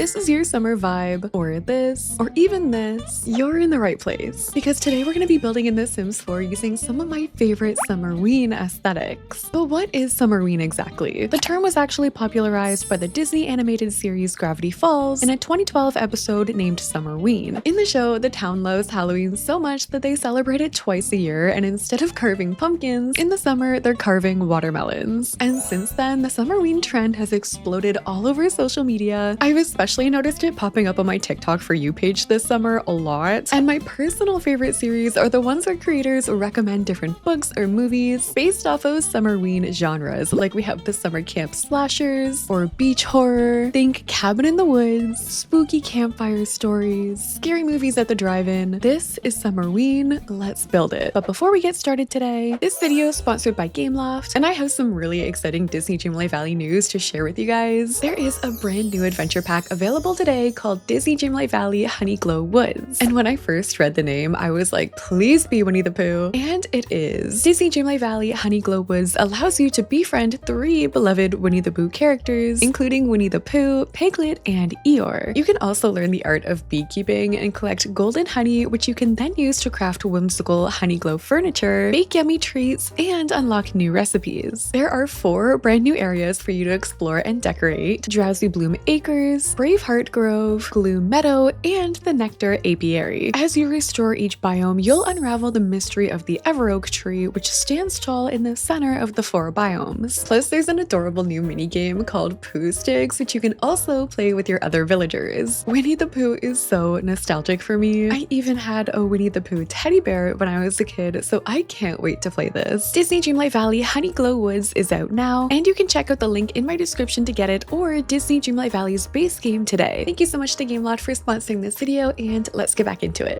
this is your summer vibe, or this, or even this, you're in the right place. Because today we're going to be building in The Sims 4 using some of my favorite Summerween aesthetics. But what is Summerween exactly? The term was actually popularized by the Disney animated series Gravity Falls in a 2012 episode named Summerween. In the show, the town loves Halloween so much that they celebrate it twice a year, and instead of carving pumpkins, in the summer they're carving watermelons. And since then, the Summerween trend has exploded all over social media. I've especially noticed it popping up on my TikTok For You page this summer a lot, and my personal favorite series are the ones where creators recommend different books or movies based off of Summerween genres. Like we have the summer camp slashers, or beach horror, think cabin in the woods, spooky campfire stories, scary movies at the drive-in. This is Summerween, let's build it. But before we get started today, this video is sponsored by Gameloft, and I have some really exciting Disney Dreamlight Valley news to share with you guys. There is a brand new adventure pack available today called Disney Dreamlight Valley Honeyglow Woods. And when I first read the name, I was like, please be Winnie the Pooh. And it is. Disney Dreamlight Valley Honeyglow Woods allows you to befriend 3 beloved Winnie the Pooh characters, including Winnie the Pooh, Piglet, and Eeyore. You can also learn the art of beekeeping and collect golden honey, which you can then use to craft whimsical Honeyglow furniture, bake yummy treats, and unlock new recipes. There are 4 brand new areas for you to explore and decorate: Drowsy Bloom Acres, Braveheart Grove, Gloom Meadow, and the Nectar Apiary. As you restore each biome, you'll unravel the mystery of the Everoak tree, which stands tall in the center of the 4 biomes. Plus, there's an adorable new minigame called Pooh Sticks, which you can also play with your other villagers. Winnie the Pooh is so nostalgic for me. I even had a Winnie the Pooh teddy bear when I was a kid, so I can't wait to play this. Disney Dreamlight Valley Honeyglow Woods is out now, and you can check out the link in my description to get it, or Disney Dreamlight Valley's base game today. Thank you so much to Gameloft for sponsoring this video, and let's get back into it.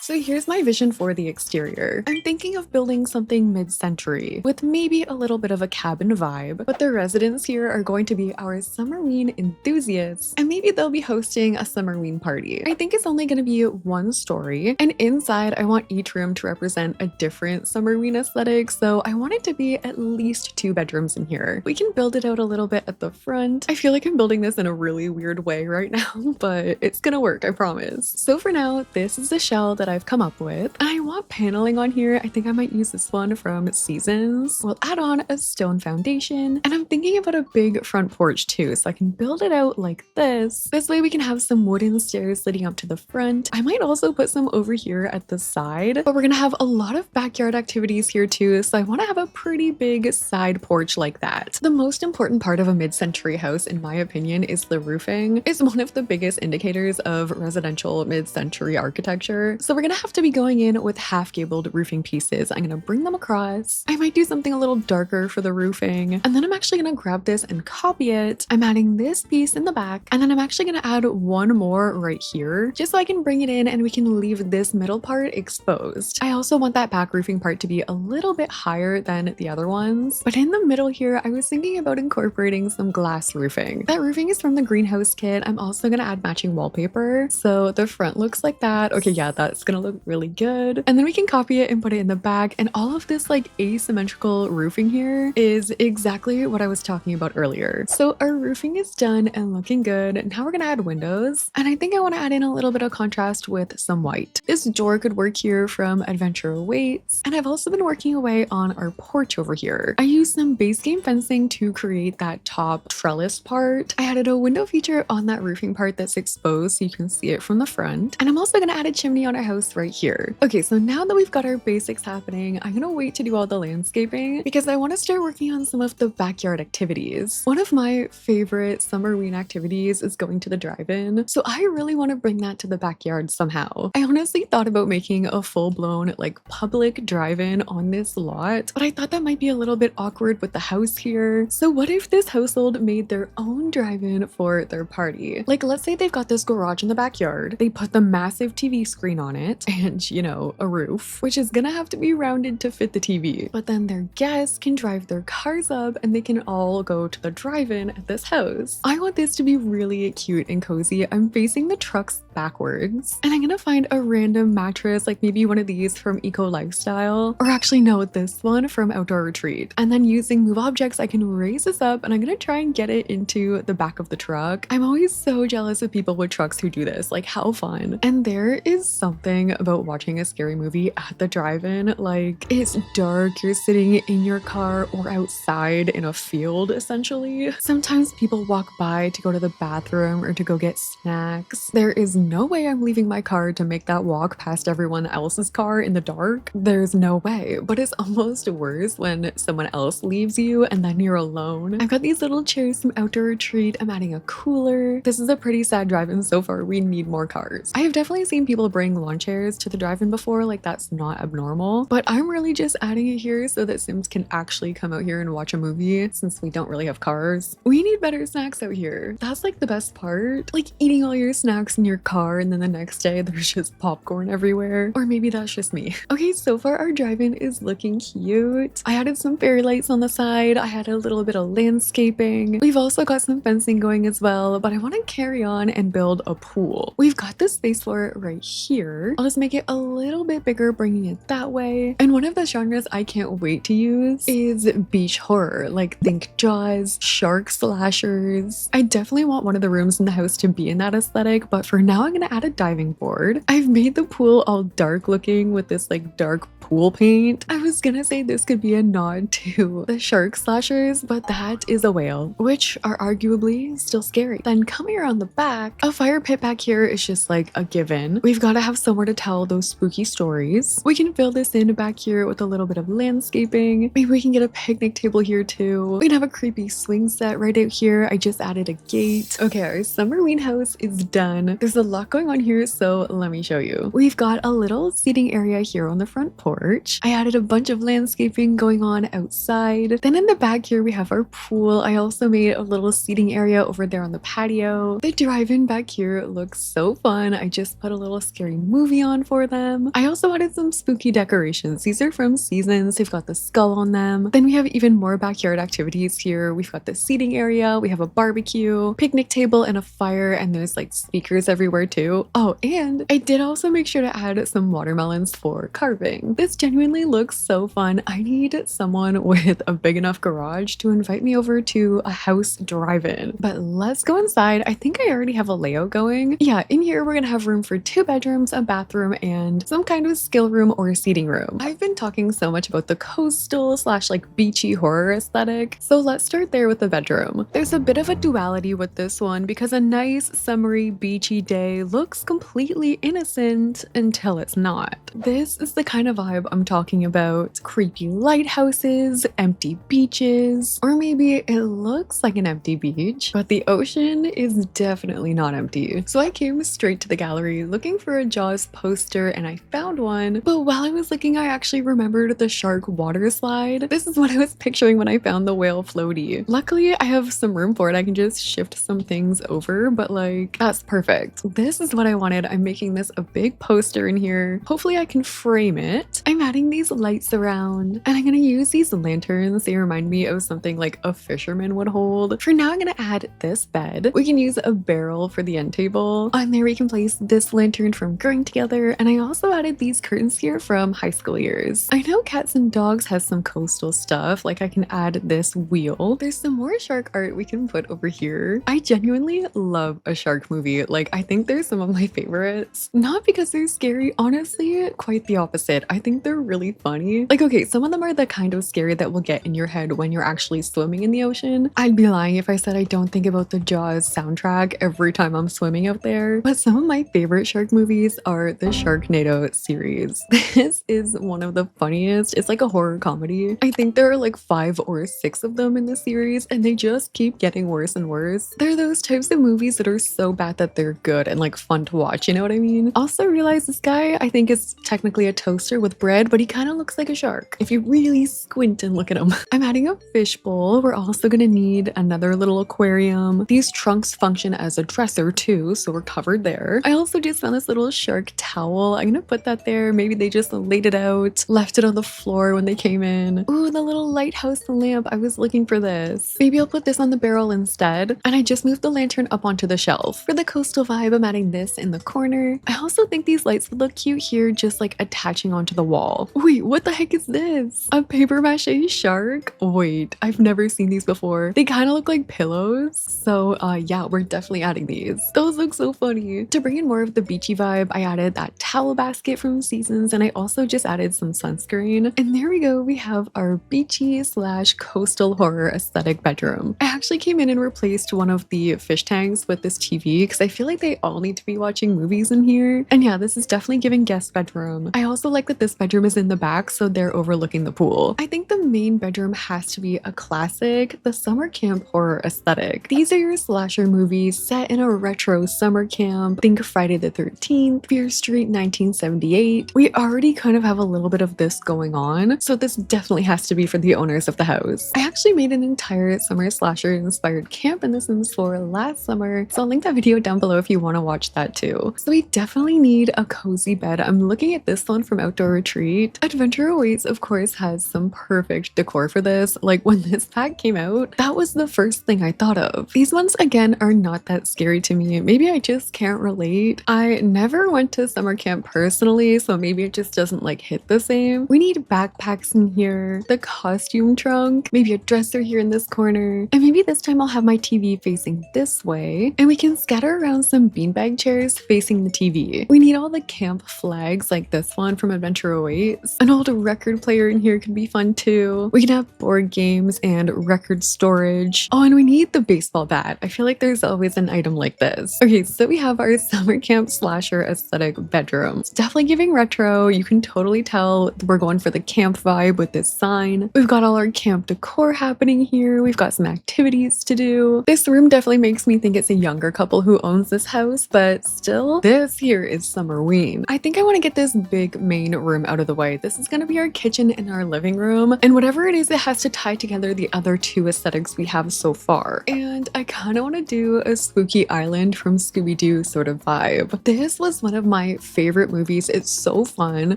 So here's my vision for the exterior. I'm thinking of building something mid-century with maybe a little bit of a cabin vibe, but the residents here are going to be our Summerween enthusiasts, and maybe they'll be hosting a Summerween party. I think it's only going to be 1 story, and inside I want each room to represent a different Summerween aesthetic, so I want it to be at least 2 bedrooms in here. We can build it out a little bit at the front. I feel like I'm building this in a really weird way right now, but it's gonna work, I promise. So for now, this is the shell that I've come up with, and I want paneling on here. I think I might use this one from Seasons. We'll add on a stone foundation, and I'm thinking about a big front porch too, so I can build it out like this. This way we can have some wooden stairs leading up to the front. I might also put some over here at the side, but we're gonna have a lot of backyard activities here too, so I want to have a pretty big side porch like that. The most important part of a mid-century house, in my opinion, is the roofing. It's one of the biggest indicators of residential mid-century architecture, so we're gonna have to be going in with half-gabled roofing pieces. I'm gonna bring them across. I might do something a little darker for the roofing, and then I'm actually gonna grab this and copy it. I'm adding this piece in the back, and then I'm actually gonna add 1 more right here, just so I can bring it in and we can leave this middle part exposed. I also want that back roofing part to be a little bit higher than the other ones, but in the middle here, I was thinking about incorporating some glass roofing. That roofing is from the greenhouse kit. I'm also gonna add matching wallpaper, so the front looks like that. Okay, yeah, that's gonna look really good. And then we can copy it and put it in the back, and all of this like asymmetrical roofing here is exactly what I was talking about earlier. So our roofing is done and looking good. Now we're gonna add windows, and I think I want to add in a little bit of contrast with some white. This door could work here from Adventure Awaits, and I've also been working away on our porch over here. I used some base game fencing to create that top trellis part. I added a window feature on that roofing part that's exposed so you can see it from the front, and I'm also gonna add a chimney on our house right here. Okay, so now that we've got our basics happening, I'm gonna wait to do all the landscaping because I want to start working on some of the backyard activities. One of my favorite Summerween activities is going to the drive-in, so I really want to bring that to the backyard somehow. I honestly thought about making a full-blown like public drive-in on this lot, but I thought that might be a little bit awkward with the house here. So what if this household made their own drive-in for their party? Like, let's say they've got this garage in the backyard, they put the massive TV screen on it, net and, you know, a roof, which is gonna have to be rounded to fit the TV. But then their guests can drive their cars up and they can all go to the drive-in at this house. I want this to be really cute and cozy. I'm facing the trucks backwards and I'm gonna find a random mattress, like maybe one of these from Eco Lifestyle, or actually no, this one from Outdoor Retreat. And then using move objects, I can raise this up and I'm gonna try and get it into the back of the truck. I'm always so jealous of people with trucks who do this, like how fun. And there is something about watching a scary movie at the drive-in. Like, it's dark, you're sitting in your car or outside in a field essentially. Sometimes people walk by to go to the bathroom or to go get snacks. There is no way I'm leaving my car to make that walk past everyone else's car in the dark. There's no way, but it's almost worse when someone else leaves you and then you're alone. I've got these little chairs from Outdoor Retreat. I'm adding a cooler. This is a pretty sad drive-in so far. We need more cars. I have definitely seen people bring lawn chairs to the drive-in before, like that's not abnormal, but I'm really just adding it here so that Sims can actually come out here and watch a movie since we don't really have cars. We need better snacks out here. That's like the best part. Like eating all your snacks in your car and then the next day there's just popcorn everywhere. Or maybe that's just me. Okay, so far our drive-in is looking cute. I added some fairy lights on the side. I had a little bit of landscaping. We've also got some fencing going as well, but I want to carry on and build a pool. We've got the space for it right here. I'll just make it a little bit bigger, bringing it that way. And one of the genres I can't wait to use is beach horror. Like think Jaws, shark slashers. I definitely want one of the rooms in the house to be in that aesthetic, but for now I'm gonna add a diving board. I've made the pool all dark looking with this like dark pool paint. I was gonna say this could be a nod to the shark slashers, but that is a whale, which are arguably still scary. Then coming around the back, a fire pit back here is just like a given. We've got to have somewhere to tell those spooky stories. We can fill this in back here with a little bit of landscaping. Maybe we can get a picnic table here too. We can have a creepy swing set right out here. I just added a gate. Okay, our Summerween house is done. There's a lot going on here, so let me show you. We've got a little seating area here on the front porch. I added a bunch of landscaping going on outside. Then in the back here, we have our pool. I also made a little seating area over there on the patio. The drive-in back here looks so fun. I just put a little scary movie on for them. I also added some spooky decorations. These are from Seasons. They've got the skull on them. Then we have even more backyard activities here. We've got the seating area. We have a barbecue, picnic table, and a fire, and there's like speakers everywhere too. Oh, and I did also make sure to add some watermelons for carving. This genuinely looks so fun. I need someone with a big enough garage to invite me over to a house drive-in. But let's go inside. I think I already have a layout going. Yeah, in here we're gonna have room for 2 bedrooms, a bathroom, and some kind of skill room or seating room. I've been talking so much about the coastal slash like beachy horror aesthetic, so let's start there with the bedroom. There's a bit of a duality with this one because a nice summery beachy day looks completely innocent until it's not. This is the kind of vibe I'm talking about. Creepy lighthouses, empty beaches, or maybe it looks like an empty beach, but the ocean is definitely not empty. So I came straight to the gallery looking for a Jaws poster and I found one, but while I was looking, I actually remembered the shark water slide. This is what I was picturing when I found the whale floaty. Luckily, I have some room for it. I can just shift some things over, but like, that's perfect. This is what I wanted. I'm making this a big poster in here. Hopefully I can frame it. I'm adding these lights around and I'm gonna use these lanterns. They remind me of something like a fisherman would hold. For now, I'm gonna add this bed. We can use a barrel for the end table. On there, we can place this lantern from Growing Together. And I also added these curtains here from high school years. I know Cats and Dogs has some coastal stuff. Like I can add this wheel. There's some more shark art we can put over here. I genuinely love a shark movie. Like I think they're some of my favorites. Not because they're scary, honestly, quite the opposite. I think they're really funny. Like, okay, some of them are the kind of scary that will get in your head when you're actually swimming in the ocean. I'd be lying if I said I don't think about the Jaws soundtrack every time I'm swimming out there. But some of my favorite shark movies are the Sharknado series. This is one of the funniest. It's like a horror comedy. I think there are like 5 or 6 of them in the series and they just keep getting worse and worse. They're those types of movies that are so bad that they're good and like fun to watch, you know what I mean? Also realize this guy, I think is technically a toaster with bread, but he kind of looks like a shark if you really squint and look at him. I'm adding a fish bowl. We're also gonna need another little aquarium. These trunks function as a dresser too, so we're covered there. I also just found this little shark towel. I'm gonna put that there. Maybe they just laid it out, left it on the floor when they came in. Ooh, the little lighthouse lamp. I was looking for this. Maybe I'll put this on the barrel instead. And I just moved the lantern up onto the shelf. For the coastal vibe, I'm adding this in the corner. I also think these lights would look cute here, just like attaching onto the wall. Wait, what the heck is this? A paper mache shark? Wait, I've never seen these before. They kind of look like pillows. So yeah, we're definitely adding these. Those look so funny. To bring in more of the beachy vibe, I added that towel basket from Seasons, and I also just added some sunscreen. And there we go, we have our beachy / coastal horror aesthetic bedroom. I actually came in and replaced one of the fish tanks with this TV because I feel like they all need to be watching movies in here. And yeah, this is definitely giving guest bedroom. I also like that this bedroom is in the back, so they're overlooking the pool. I think the main bedroom has to be a classic, the summer camp horror aesthetic. These are your slasher movies set in a retro summer camp. Think Friday the 13th, Fear Street 1978. We already kind of have a little bit of this going on, so this definitely has to be for the owners of the house. I actually made an entire summer slasher inspired camp in The Sims 4 last summer, so I'll link that video down below if you want to watch that too. So we definitely need a cozy bed. I'm looking at this one from Outdoor Retreat. Adventure Awaits, of course, has some perfect decor for this. Like when this pack came out, that was the first thing I thought of. These ones, again, are not that scary to me. Maybe I just can't relate. I never went to summer camp personally, so maybe it just doesn't like hit the same. We need backpacks in here, the costume trunk, maybe a dresser here in this corner, and maybe this time I'll have my TV facing this way, and we can scatter around some beanbag chairs facing the TV. We need all the camp flags like this one from Adventure Awaits. An old record player in here could be fun too. We can have board games and record storage. Oh, and we need the baseball bat. I feel like there's always an item like this. Okay, so we have our summer camp slasher aesthetic bedroom. It's definitely giving retro. You can totally tell we're going for the camp vibe with this sign. We've got all our camp decor happening here. We've got some activities to do. This room definitely makes me think it's a younger couple who owns this house, but still, this here is Summerween. I think I want to get this big main room out of the way. This is going to be our kitchen and our living room, and whatever it is, it has to tie together the other two aesthetics we have so far. And I kind of want to do a spooky island from Scooby-Doo sort of vibe. This was one of my favorite movies. It's so fun.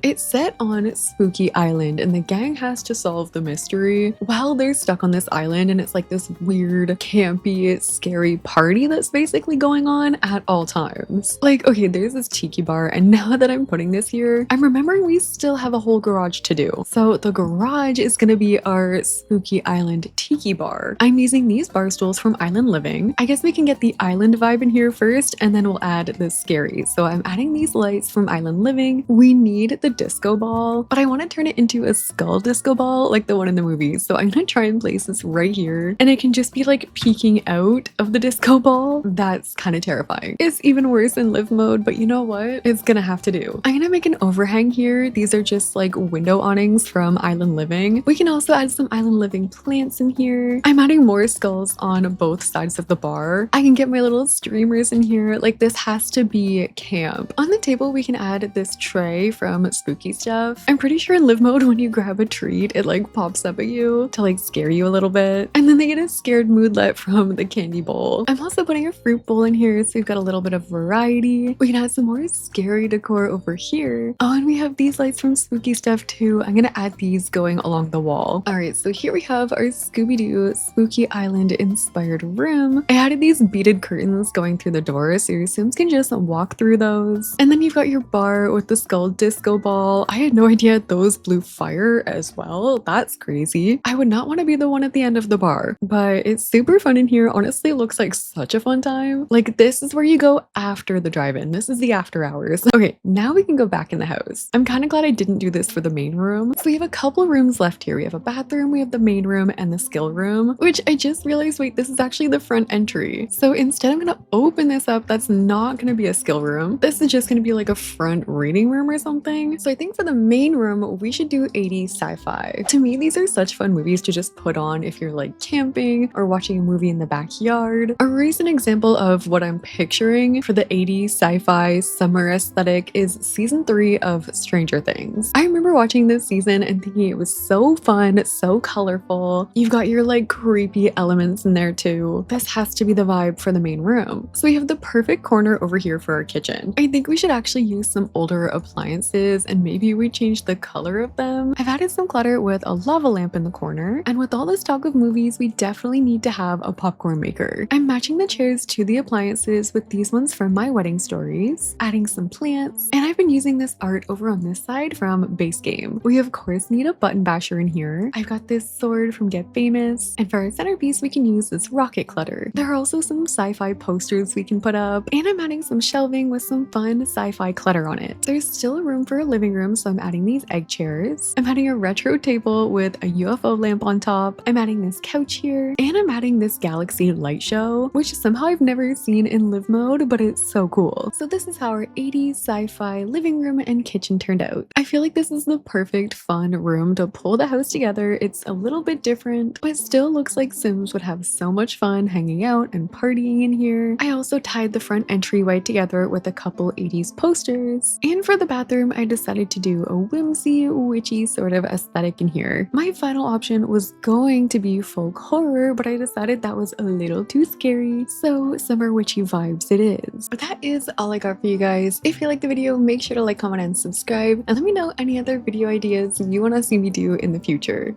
It's set on Spooky Island, and the gang has to solve the mystery while they're stuck on this island, and it's like this weird, campy, scary party that's basically going on at all times. Like, okay, there's this tiki bar, and now that I'm putting this here, I'm remembering we still have a whole garage to do. So the garage is gonna be our Spooky Island tiki bar. I'm using these bar stools from Island Living. I guess we can get the island vibe in here first, and then we'll add the scary. So I'm adding these lights from Island Living. We need the disco ball, but I want to turn it into a skull disco ball like the one in the movie. So I'm gonna try and place this right here, and it can just be like peeking out of the disco ball. That's kind of terrifying. It's even worse in live mode, but you know what? It's gonna have to do. I'm gonna make an overhang here. These are just like window awnings from Island Living. We can also add some Island Living plants in here. I'm adding more skulls on both sides of the bar. I can get my little streamers in here. Like, this has to be camp. On the table, we can add this tray from Spooky Stuff. I'm pretty sure in live mode, when you grab a treat, it like pops up at you to like scare you a little bit. And then they get a scared moodlet from the candy bowl. I'm also putting a fruit bowl in here, so we've got a little bit of variety. We can add some more scary decor over here. Oh, and we have these lights from Spooky Stuff too. I'm gonna add these going along the wall. All right, so here we have our Scooby-Doo Spooky Island inspired room. I added these beaded curtains going through the door, so your Sims can just walk through those. And then you've got your bar with the skull disco ball. I had no idea those blew fire as well. That's crazy. I would not want to be the one at the end of the bar, but it's super fun in here. Honestly, it looks like such a fun time. Like, this is where you go after the drive-in. This is the after hours. Okay, now we can go back in the house. I'm kind of glad I didn't do this for the main room. So we have a couple rooms left here. We have a bathroom, we have the main room, and the skill room, which I just realized, wait, this is actually the front entry. So instead, I'm gonna open this up. That's not gonna be a skill room. This is just gonna be like a front reading room or something. So I think for the main room, we should do 80s sci-fi. To me, these are such fun movies to just put on if you're like camping or watching a movie in the backyard. A recent example of what I'm picturing for the 80s sci-fi summer aesthetic is season 3 of Stranger Things. I remember watching this season and thinking it was so fun, so colorful. You've got your like creepy elements in there too. This has to be the vibe for the main room. So we have the perfect corner over here for our kitchen. I think we should actually use some older appliances and maybe we change the color of them. I've added some clutter with a lava lamp in the corner, and with all this talk of movies, we definitely need to have a popcorn maker. I'm matching the chairs to the appliances with these ones from my wedding stories, adding some plants, and I've been using this art over on this side from Base Game. We of course need a button basher in here. I've got this sword from Get Famous, and for our centerpiece we can use this rocket clutter. There are also some sci-fi posters we can put up, and I'm adding some shelving with some fun sci-fi clutter on it. There's still room for a living room, so I'm adding these egg chairs. I'm adding a retro table with a UFO lamp on top. I'm adding this couch here, and I'm adding this galaxy light show, which somehow I've never seen in live mode, but it's so cool. So this is how our 80s sci-fi living room and kitchen turned out. I feel like this is the perfect fun room to pull the house together. It's a little bit different, but still looks like Sims would have so much fun hanging out and partying in here. I also tied the front entryway together with a couple 80s posters. And for the bathroom, I decided to do a whimsy, witchy sort of aesthetic in here. My final option was going to be folk horror, but I decided that was a little too scary, so summer witchy vibes it is. But that is all I got for you guys. If you liked the video, make sure to like, comment, and subscribe, and let me know any other video ideas you want to see me do in the future.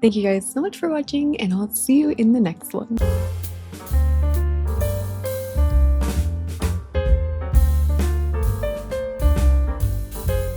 Thank you guys so much for watching, and I'll see you in the next one.